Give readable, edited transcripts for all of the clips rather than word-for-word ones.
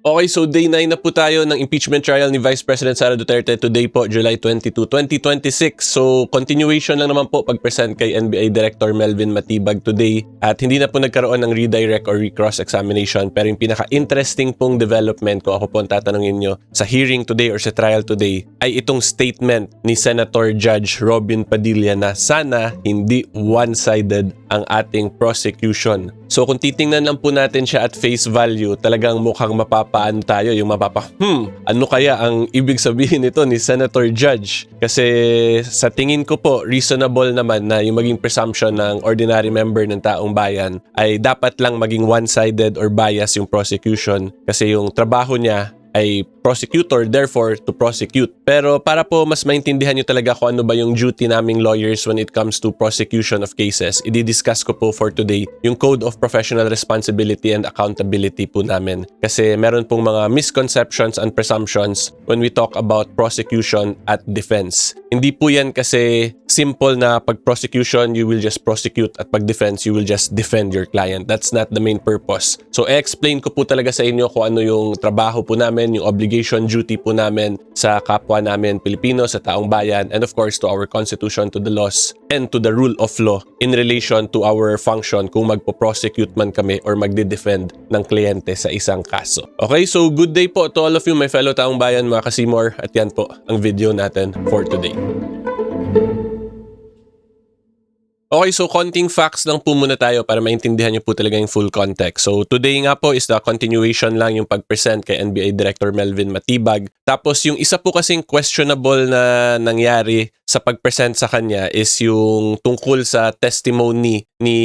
Okay, so day 9 na po tayo ng impeachment trial ni Vice President Sara Duterte. Today po, July 22, 2026. So, continuation lang naman po pag-present kay NBI Director Melvin Matibag today. At hindi na po nagkaroon ng redirect or recross examination. Pero yung pinaka-interesting pong development, kung ako po ang tatanungin nyo, sa hearing today or sa trial today, ay itong statement ni Senator Judge Robin Padilla na sana hindi one-sided ang ating prosecution. So kung titingnan lang po natin siya at face value, talagang mukhang mapapaano tayo, yung ano kaya ang ibig sabihin nito ni Senator Judge? Kasi sa tingin ko po, reasonable naman na yung maging presumption ng ordinary member ng taong bayan ay dapat lang maging one-sided or bias yung prosecution kasi yung trabaho niya ay prosecutor, therefore to prosecute. Pero para po mas maintindihan nyo talaga kung ano ba yung duty naming lawyers when it comes to prosecution of cases, i-discuss ko po for today yung Code of Professional Responsibility and Accountability po namin. Kasi meron pong mga misconceptions and presumptions when we talk about prosecution at defense. Hindi po yan kasi simple na pag prosecution, you will just prosecute at pag defense, you will just defend your client. That's not the main purpose. So, i-explain ko po talaga sa inyo kung ano yung trabaho po namin, yung obligation, duty po namin sa kapwa namin Pilipino, sa taong bayan, and of course to our constitution, to the laws, and to the rule of law in relation to our function kung magpo-prosecute man kami or magde-defend ng kliyente sa isang kaso. Okay, so good day po to all of you, my fellow taong bayan, mga kasimor, at yan po ang video natin for today. Okay, so konting facts lang po muna tayo para maintindihan nyo po talaga yung full context. So today nga po is the continuation lang yung pag-present kay NBI Director Melvin Matibag. Tapos yung isa po kasing questionable na nangyari sa pag-present sa kanya is yung tungkol sa testimony ni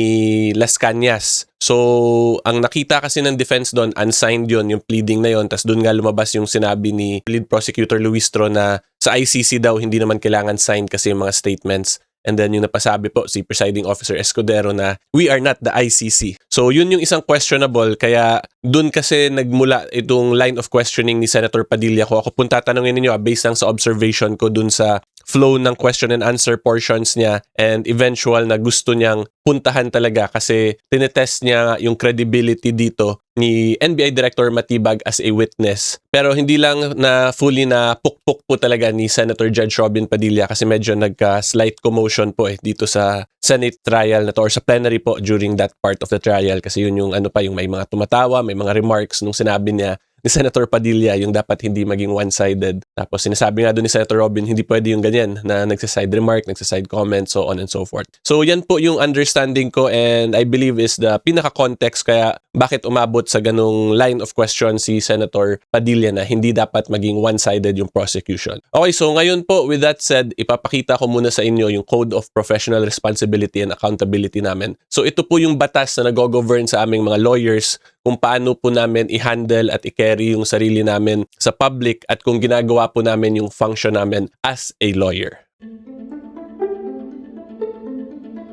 Las Cañas. So ang nakita kasi ng defense doon, unsigned yon yung pleading na yon. Tapos doon nga lumabas yung sinabi ni lead prosecutor Luistro na sa ICC daw hindi naman kailangan signed kasi yung mga statements. And then yung napasabi po si Presiding Officer Escudero na we are not the ICC. So yun yung isang questionable, kaya dun kasi nagmula itong line of questioning ni Senator Padilla. Kung ako pong tatanungin ninyo based lang sa observation ko dun sa flow ng question and answer portions niya and eventual na gusto niyang puntahan talaga kasi tinetest niya yung credibility dito ni NBI Director Matibag as a witness. Pero hindi lang na fully na pukpok po talaga ni Senator Judge Robin Padilla kasi medyo nagka-slight commotion po dito sa Senate trial na to or sa plenary po during that part of the trial kasi yun yung yung may mga tumatawa, may mga remarks nung sinabi niya ni Senator Padilla yung dapat hindi maging one-sided. Tapos sinasabi nga doon ni Senator Robin, hindi pwede yung ganyan na nagsaside remark, nagsaside comment, so on and so forth. So yan po yung understanding ko and I believe is the pinaka-context kaya bakit umabot sa ganung line of question si Senator Padilla na hindi dapat maging one-sided yung prosecution. Okay, so ngayon po, with that said, ipapakita ko muna sa inyo yung Code of Professional Responsibility and Accountability namin. So ito po yung batas na nag-govern sa aming mga lawyers kung paano po namin i-handle at i-carry yung sarili namin sa public at kung ginagawa po namin yung function namin as a lawyer.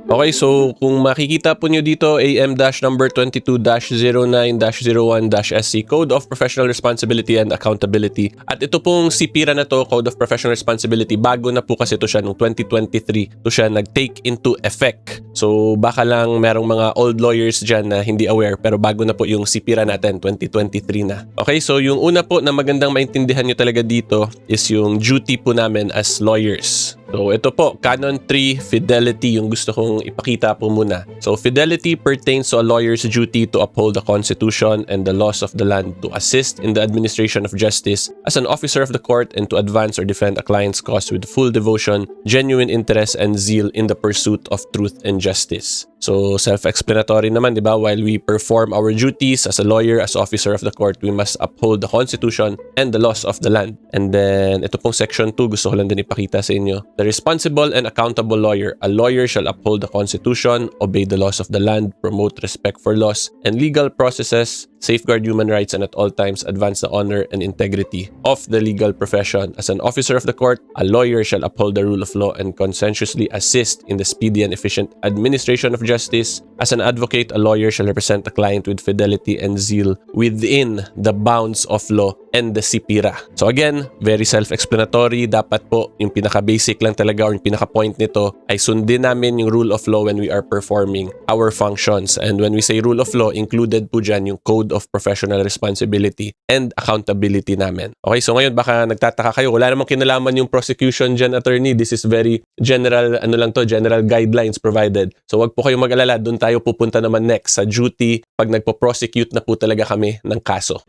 Okay, so kung makikita po nyo dito, AM-number 22-09-01-SC, Code of Professional Responsibility and Accountability. At ito pong sipira na to, Code of Professional Responsibility, bago na po kasi ito siya noong 2023, ito siya nag-take into effect. So baka lang merong mga old lawyers dyan na hindi aware, pero bago na po yung sipira natin, 2023 na. Okay, so yung una po na magandang maintindihan nyo talaga dito is yung duty po namin as lawyers. So ito po, Canon 3, Fidelity, yung gusto kong ipakita po muna. So fidelity pertains to a lawyer's duty to uphold the Constitution and the laws of the land, to assist in the administration of justice as an officer of the court, and to advance or defend a client's cause with full devotion, genuine interest, and zeal in the pursuit of truth and justice. So self-explanatory naman, di ba? While we perform our duties as a lawyer, as officer of the court, we must uphold the Constitution and the laws of the land. And then, ito pong section 2, gusto ko lang din ipakita sa inyo. The responsible and accountable lawyer. A lawyer shall uphold the Constitution, obey the laws of the land, promote respect for laws and legal processes, safeguard human rights, and at all times advance the honor and integrity of the legal profession. As an officer of the court, a lawyer shall uphold the rule of law and conscientiously assist in the speedy and efficient administration of justice. As an advocate, a lawyer shall represent a client with fidelity and zeal within the bounds of law and the SIPIRA. So again, very self-explanatory. Dapat po yung pinaka-basic lang talaga or yung pinaka-point nito ay sundin namin yung rule of law when we are performing our functions. And when we say rule of law, included po dyan yung code of professional responsibility and accountability namin. Okay, so ngayon baka nagtataka kayo, wala namang kinalaman yung prosecution dyan, attorney. This is very general, general guidelines provided. So wag po kayong mag-alala, doon tayo pupunta naman next sa duty pag nagpo-prosecute na po talaga kami ng kaso.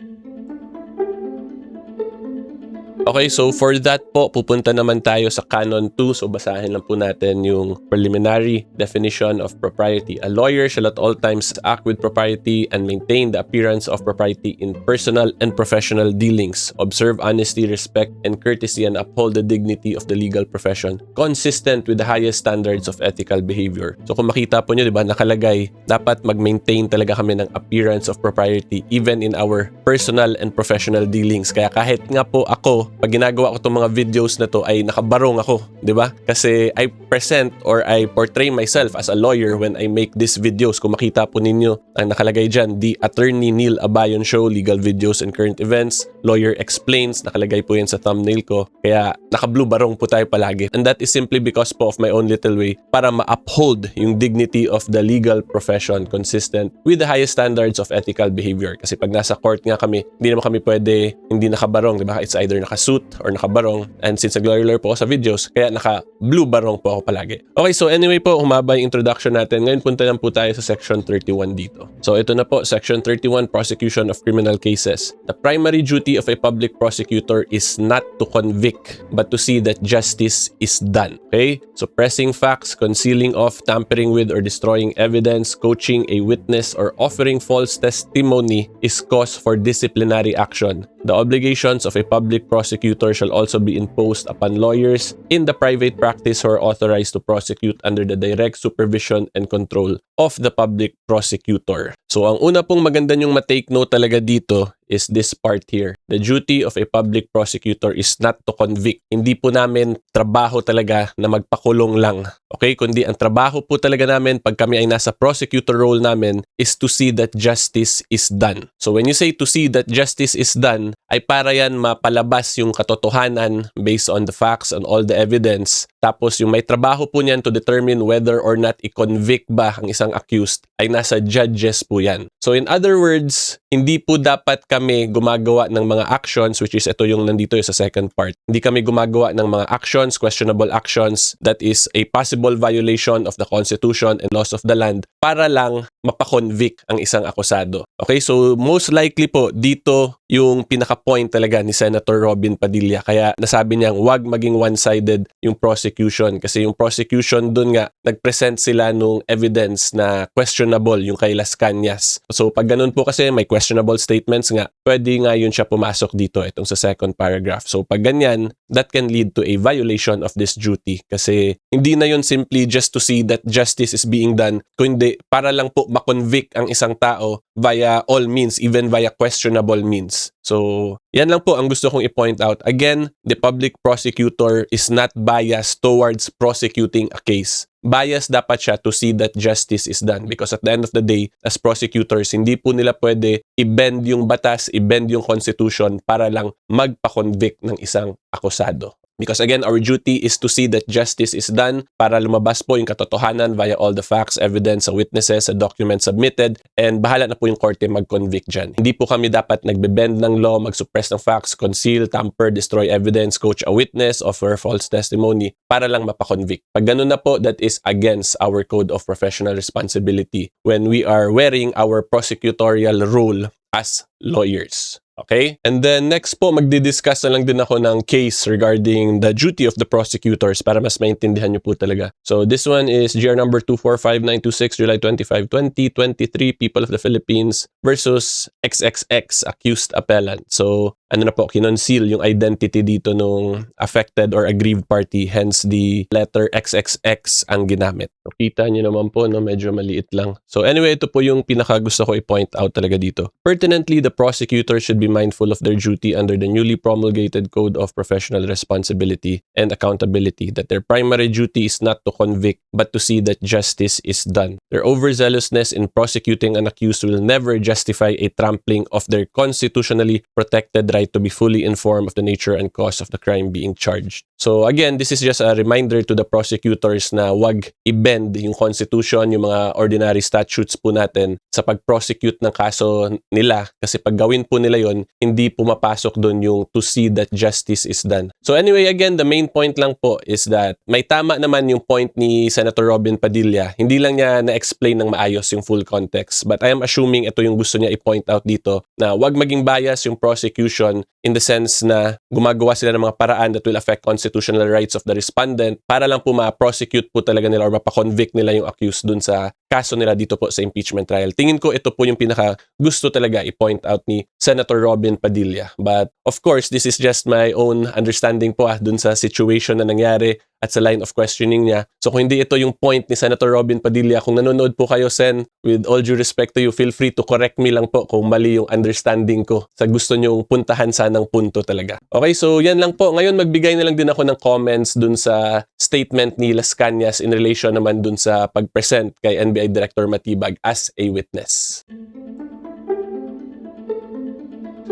Okay, so for that po, pupunta naman tayo sa Canon 2. So basahin lang po natin yung preliminary definition of propriety. A lawyer shall at all times act with propriety and maintain the appearance of propriety in personal and professional dealings, observe honesty, respect, and courtesy, and uphold the dignity of the legal profession, consistent with the highest standards of ethical behavior. So kung makita po nyo, di ba, nakalagay, dapat mag-maintain talaga kami ng appearance of propriety even in our personal and professional dealings. Kaya kahit nga po ako, pag ginagawa ko itong mga videos na to ay nakabarong ako, di ba? Kasi I present or I portray myself as a lawyer when I make these videos. Kung makita po ninyo, ang nakalagay dyan, The Attorney Neil Abayon Show, Legal Videos and Current Events, Lawyer Explains, nakalagay po yan sa thumbnail ko. Kaya naka-blue barong po tayo palagi. And that is simply because po of my own little way para ma-uphold yung dignity of the legal profession consistent with the highest standards of ethical behavior. Kasi pag nasa court nga kami, hindi naman kami pwede hindi nakabarong, di ba? It's either naka-suit or nakabarong. And since nag-lawyer po ako sa videos, kaya naka-blue barong po ako palagi. Okay, so anyway po, humaba yung introduction natin. Ngayon punta lang po tayo sa Section 31 dito. So ito na po, Section 31, Prosecution of Criminal Cases. The primary duty of a public prosecutor is not to convict, but to see that justice is done. Okay? Suppressing facts, concealing of, tampering with, or destroying evidence, coaching a witness, or offering false testimony is cause for disciplinary action. The obligations of a public prosecutor shall also be imposed upon lawyers in the private practice who are authorized to prosecute under the direct supervision and control of the public prosecutor. So ang una pong maganda nyong ma-take note talaga dito is this part here. The duty of a public prosecutor is not to convict. Hindi po namin trabaho talaga na magpakulong lang. Okay? Kundi ang trabaho po talaga namin pag kami ay nasa prosecutor role namin is to see that justice is done. So when you say to see that justice is done, ay para yan mapalabas yung katotohanan based on the facts and all the evidence. Tapos yung may trabaho po niyan to determine whether or not i-convict ba ang isang accused ay nasa judges po yan. So in other words, hindi po dapat kami gumagawa ng mga actions, which is ito yung nandito sa second part. Hindi kami gumagawa ng mga actions, questionable actions, that is a possible violation of the Constitution and laws of the land para lang mapakonvict ang isang akusado. Okay, so most likely po dito yung pinaka-point talaga ni Senator Robin Padilla. Kaya nasabi niyang wag maging one-sided yung prosecution. Kasi yung prosecution dun nga, nag-present sila nung evidence na questionable yung kay Las Cañas. So pag ganun po kasi may questionable statements nga, pwede nga yun siya pumasok dito itong sa second paragraph. So pag ganyan, that can lead to a violation of this duty. Kasi hindi na yun simply just to see that justice is being done, kundi para lang po makonvict ang isang tao via all means, even via questionable means. So, yan lang po ang gusto kong i-point out. Again, the public prosecutor is not biased towards prosecuting a case. Bias dapat siya to see that justice is done because at the end of the day, as prosecutors, hindi po nila pwede i-bend yung batas, i-bend yung constitution para lang magpa-convict ng isang akusado. Because again, our duty is to see that justice is done para lumabas po yung katotohanan via all the facts, evidence, witnesses, documents submitted, and bahala na po yung korte mag-convict dyan. Hindi po kami dapat nagbe-bend ng law, mag-suppress ng facts, conceal, tamper, destroy evidence, coach a witness, offer false testimony para lang mapakonvict. Pag ganun na po, that is against our code of professional responsibility when we are wearing our prosecutorial role as lawyers. Okay? And then next po, magdi-discuss na lang din ako ng case regarding the duty of the prosecutors para mas maintindihan nyo po talaga. So this one is GR number 245926, July 25, 2023, People of the Philippines versus XXX, accused appellant. So ano na po, kinonceal yung identity dito nung affected or aggrieved party, hence the letter XXX ang ginamit. So, kita nyo naman po, no, medyo maliit lang. So anyway, ito po yung pinaka gusto ko i-point out talaga dito. Pertinently, the prosecutor should be mindful of their duty under the newly promulgated Code of Professional Responsibility and Accountability, that their primary duty is not to convict, but to see that justice is done. Their overzealousness in prosecuting an accused will never justify a trampling of their constitutionally protected right to be fully informed of the nature and cause of the crime being charged. So again, this is just a reminder to the prosecutors na wag i-bend yung constitution, yung mga ordinary statutes po natin sa pag-prosecute ng kaso nila. Kasi pag gawin po nila yon, hindi pumapasok doon yung to see that justice is done. So anyway, again, the main point lang po is that may tama naman yung point ni Senator Robin Padilla. Hindi lang niya na-explain ng maayos yung full context. But I am assuming ito yung gusto niya i-point out dito na wag maging bias yung prosecution in the sense na gumagawa sila ng mga paraan that will affect constitutional rights of the respondent para lang po ma-prosecute po talaga nila or mapa-convict nila yung accused dun sa kaso nila dito po sa impeachment trial. Tingin ko ito po yung pinaka gusto talaga i-point out ni Senator Robin Padilla. But of course, this is just my own understanding po dun sa situation na nangyari at sa line of questioning niya. So kung hindi ito yung point ni Senator Robin Padilla, kung nanonood po kayo, Sen, with all due respect to you, feel free to correct me lang po kung mali yung understanding ko sa gusto nyong puntahan sanang punto talaga. Okay, so yan lang po. Ngayon magbigay na lang din ako ng comments dun sa statement ni Las Cañas in relation naman dun sa pag-present kay NBI Director Matibag as a witness.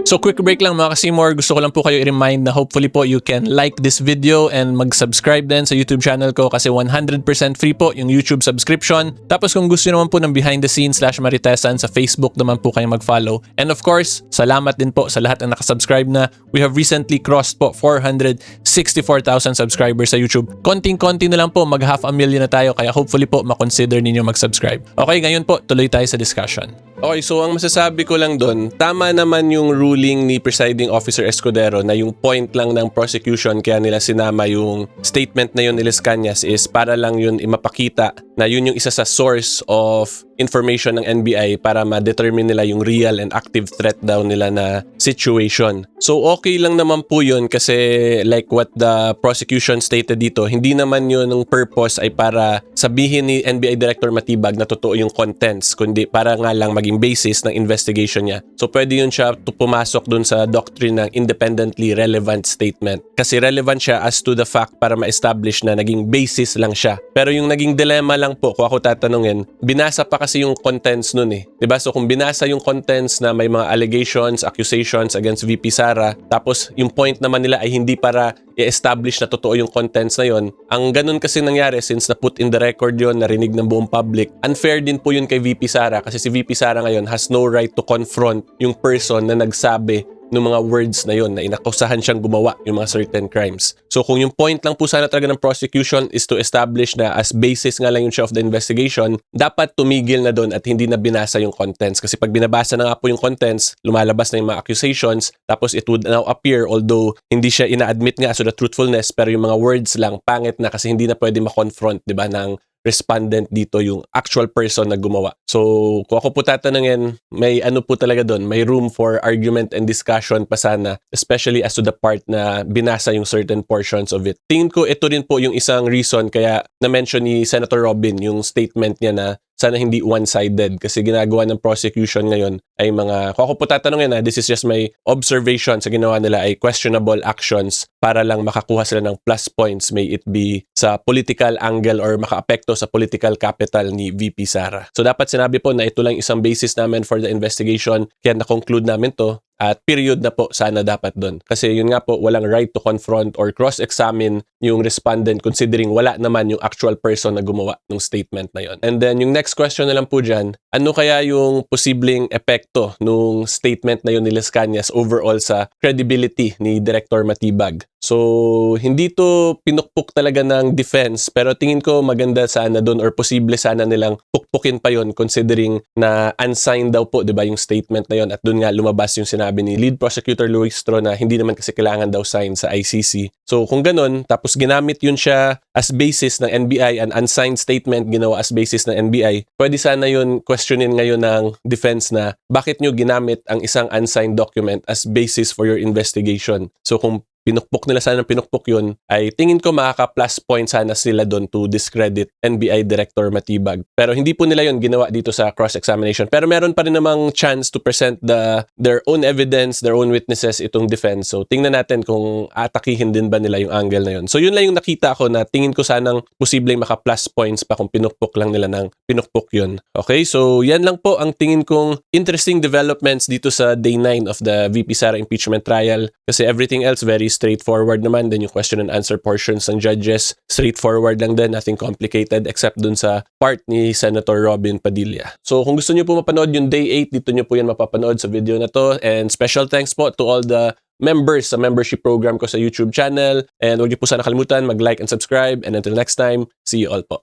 So quick break lang mga ka-Seymour, gusto ko lang po kayo i-remind na hopefully po you can like this video and mag-subscribe din sa YouTube channel ko kasi 100% free po yung YouTube subscription. Tapos kung gusto naman po ng behind the scenes /Maritesan sa Facebook naman po kayo mag-follow. And of course, salamat din po sa lahat na nakasubscribe na. We have recently crossed po 464,000 subscribers sa YouTube. Konting-konti na lang po, mag 500,000 na tayo kaya hopefully po makonsider ninyo mag-subscribe. Okay, ngayon po, tuloy tayo sa discussion. Okay, so ang masasabi ko lang doon, tama naman yung ruling ni Presiding Officer Escudero na yung point lang ng prosecution kaya nila sinama yung statement na yun ni Las Cañas is para lang yun imapakita na yun yung isa sa source of information ng NBI para ma-determine nila yung real and active threat daw nila na situation. So okay lang naman po yun kasi like what the prosecution stated dito, hindi naman yun ang purpose ay para sabihin ni NBI Director Matibag na totoo yung contents, kundi para nga lang maging basis ng investigation niya. So pwede yun siya pumasok dun sa doctrine ng independently relevant statement. Kasi relevant siya as to the fact para ma-establish na naging basis lang siya. Pero yung naging dilemma lang po, kung ako tatanungin, binasa pa kasi yung contents nun eh. Diba? So kung binasa yung contents na may mga allegations, accusations against VP Sara, tapos yung point naman nila ay hindi para i-establish na totoo yung contents na yon. Ang ganun kasi nangyari since na put in the record yon, narinig ng buong public, unfair din po yun kay VP Sara kasi si VP Sara ngayon has no right to confront yung person na nagsabi ng mga words na yon na inakusahan siyang gumawa yung mga certain crimes. So kung yung point lang po sana talaga ng prosecution is to establish na as basis nga lang yung siya of the investigation, dapat tumigil na doon at hindi na binasa yung contents. Kasi pag binabasa na nga po yung contents, lumalabas na yung mga accusations, tapos it would now appear, although hindi siya ina-admit nga so the truthfulness, pero yung mga words lang, pangit na kasi hindi na pwede ma-confront, diba, ng respondent dito yung actual person na gumawa. So, kung ako po tatanungin, may ano po talaga doon, may room for argument and discussion pa sana, especially as to the part na binasa yung certain portions of it. Tingin ko ito rin po yung isang reason kaya na-mention ni Senator Robin yung statement niya na sana hindi one-sided kasi ginagawa ng prosecution ngayon ay mga, kung ako po tatanungin this is just my observation sa ginawa nila ay questionable actions para lang makakuha sila ng plus points, may it be sa political angle or makaapekto sa political capital ni VP Sara. So dapat sinabi po na ito lang isang basis namin for the investigation kaya na-conclude namin to. At period na po sana dapat doon. Kasi yun nga po, walang right to confront or cross-examine yung respondent considering wala naman yung actual person na gumawa ng statement na yun. And then yung next question na lang po dyan, ano kaya yung posibleng epekto nung statement na yun ni Las Cañas overall sa credibility ni Director Matibag? So, hindi to pinukpok talaga ng defense pero tingin ko maganda sana doon or posible sana nilang pukpukin pa yon considering na unsigned daw po, 'di ba, yung statement na yon at doon nga lumabas yung sinabi ni Lead Prosecutor Luistro na hindi naman kasi kailangan daw sign sa ICC. So, kung ganun, tapos ginamit yun siya as basis ng NBI, an unsigned statement ginawa as basis ng NBI, pwede sana yun questionin ngayon ng defense na bakit nyo ginamit ang isang unsigned document as basis for your investigation. So, kung pinukpok nila sana ng pinukpok yun, ay tingin ko makaka-plus point sana sila doon to discredit NBI Director Matibag. Pero hindi po nila yun ginawa dito sa cross-examination. Pero meron pa rin namang chance to present their own evidence, their own witnesses itong defense. So tingnan natin kung atakihin din ba nila yung angle na yun. So yun lang yung nakita ko na tingin ko sanang posibleng maka-plus points pa kung pinukpok lang nila ng pinukpok yun. Okay, so yan lang po ang tingin kong interesting developments dito sa day 9 of the VP Sara impeachment trial. Kasi everything else very straightforward naman. Then yung question and answer portions ng judges, straightforward lang din, nothing complicated except dun sa part ni Senator Robin Padilla. So kung gusto niyo po mapanood yung day 8, dito niyo po yan mapapanood sa video na to. And special thanks po to all the members sa membership program ko sa YouTube channel. And huwag niyo po sana kalimutan mag-like and subscribe. And until next time, see you all po.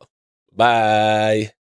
Bye!